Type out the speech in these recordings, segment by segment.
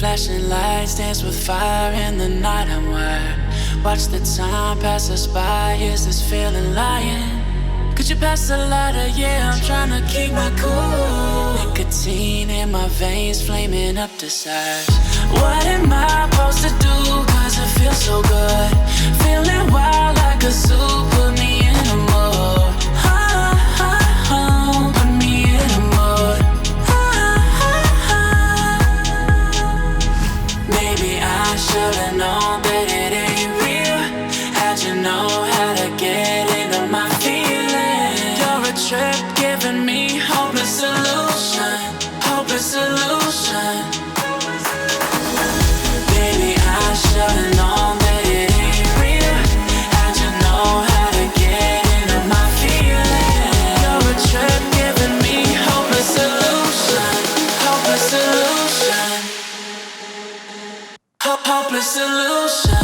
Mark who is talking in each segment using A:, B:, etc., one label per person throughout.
A: Flashing lights dance with fire in the night. I'm wired. Watch the time pass us by. Is this feeling lying? Could you pass the lighter? Yeah, I'm trying to keep my cool. Nicotine in my veins, flaming up desires. What am I supposed to do? Cause it feels so good. Feeling wild like a zoo. Put me in a mood. Put me in a mood. Maybe I should've known that it ain't real. How'd you know how to get into my feelings? You're a trip giving me hopeless solution. Hopeless solution. Baby, I should've known that it ain't real. How'd you know how to get into my feelings? You're a trip giving me hopeless solution. Hopeless solution. Hopeless solution.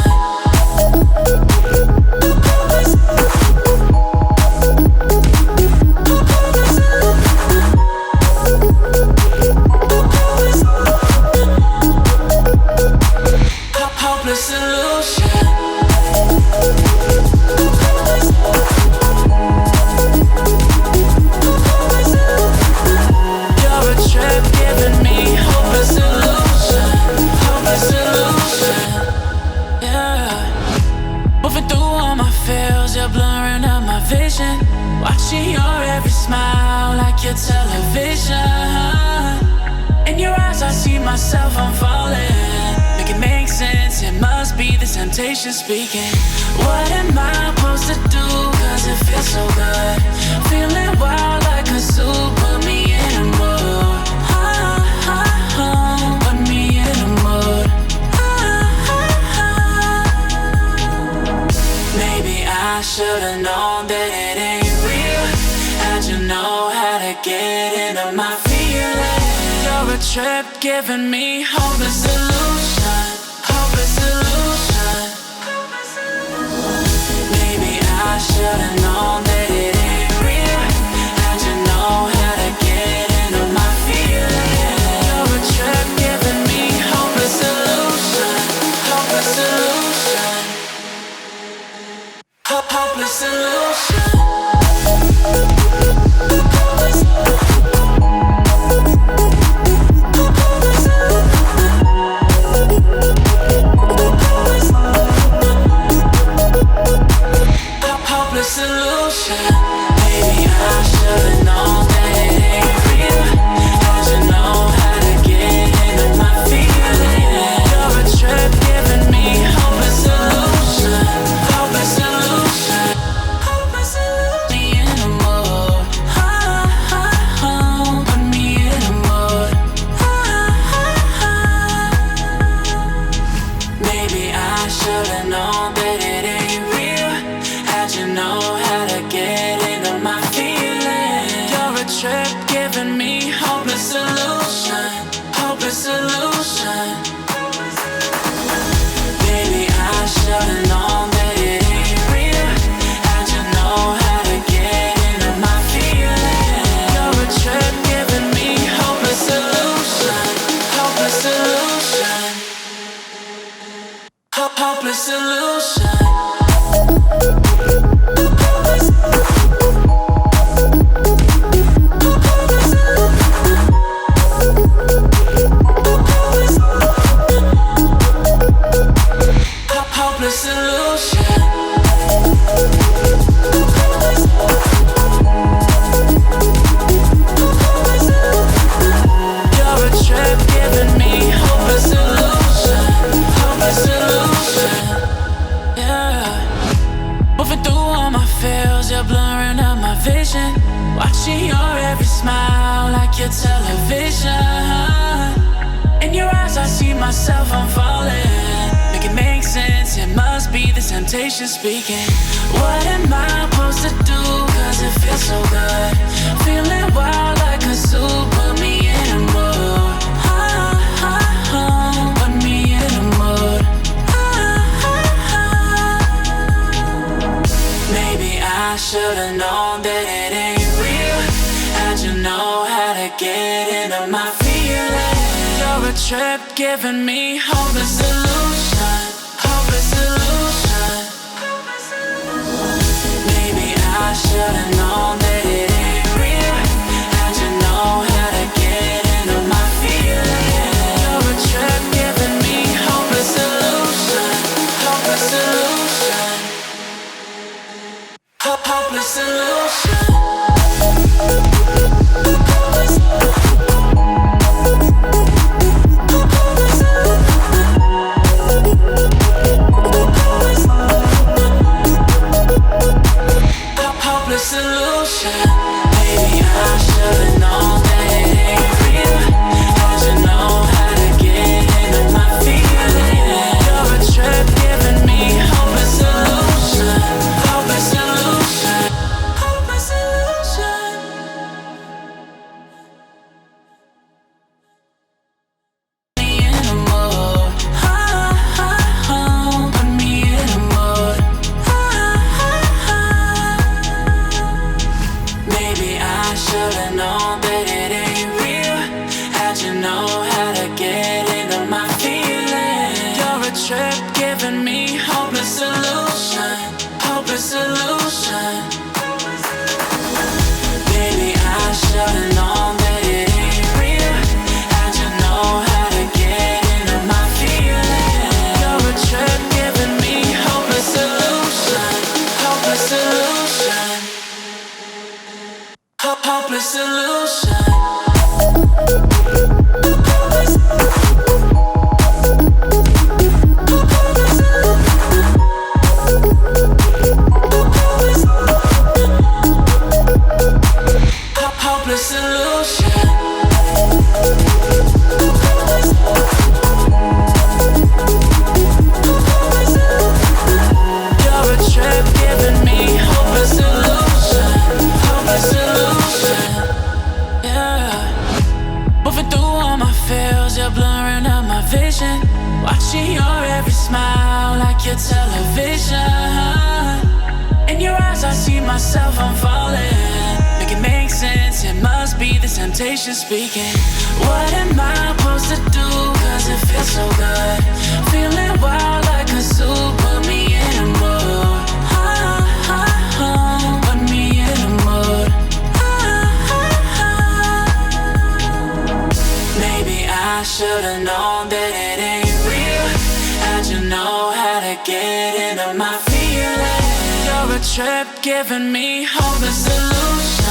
A: Hopeless solution. You're a trip giving me hopeless solution. Hopeless solution. Yeah. Moving through all my feels, you're blurring out my vision. Watching your every smile like your television. In your eyes I see myself, I'm falling. Make it make sense, it must be the temptation speaking. What am I supposed to do? Cause it feels so good. Feeling wild like a zoo. Put me in a mood. Put me in a mood. Maybe I should've known that it ain't real. How'd you know how to get into my feelings? You're a trip giving me hopeless solution. Hopeless solution. Maybe I should've known that it ain't real. How'd you know how to get into my feelings? You're a trip giving me hopeless solution. Hopeless solution. Hopeless solution. Hopeless solution. Maybe I should've known that it ain't real. How'd you know how to get into my feelings? You're a trip giving me hopeless solution. Hopeless solution. Hopeless solution. Me in a mood. Put me in a mood. Maybe I should've known that it ain't real. How'd you know how to get into my feelings? You're a trip giving me hopeless solution. Hopeless solution. Baby, I should've known that it ain't real. How'd you know how to get into my feelings? You're a trip giving me hopeless solution. Hopeless solution. Hopeless solution. Hopeless solution. You're a trip giving me hopeless solution. Hopeless solution. Yeah. Moving through all my feels, you're blurring out my vision. Watching your every smile like your television. In your eyes I see myself, I'm falling. Make it make sense, it must be the temptation speaking. What am I supposed to do? Cause it feels so good. Feeling wild like a zoo. Put me in a mood. Put me in a mood. Maybe I should've known that it ain't real. How'd you know how to get into my feelings? You're a trip giving me hopeless illusion, hopeless illusion. Maybe I should've known that it ain't real. How'd you know how to get into my feelings? You're a trip giving me hopeless illusion, hopeless illusion, hopeless illusion. Hopeless illusion. Maybe I should've known that it ain't real. How'd you know how to get into my feelings? You're a trip giving me hopeless illusion, hopeless illusion, hopeless illusion. Put me in a mood, put me in a mood. Maybe I should've known that it ain't real. How'd you know how to get into my feelings? You're a trip giving me hopeless illusion, hopeless illusion. Maybe I should've known that it ain't real. How'd you know how to get into my feelings? You're a trip giving me hopeless illusion, hopeless illusion, hopeless illusion. Hopeless illusion. You're a trip giving me hopeless illusion, hopeless illusion. Yeah. Moving through all my feels, you're blurring out my vision. Watching your every smile like your television. In your eyes I see myself, I'm falling. Make it make sense, it must be the temptation speaking. What am I supposed to do, cause it feels so good. Feeling wild like a zoo, put me in a mood. Put me in a mood. Maybe I should've known that it ain't real. How'd you know how to get into my feelings? You're a trip giving me hopeless illusion,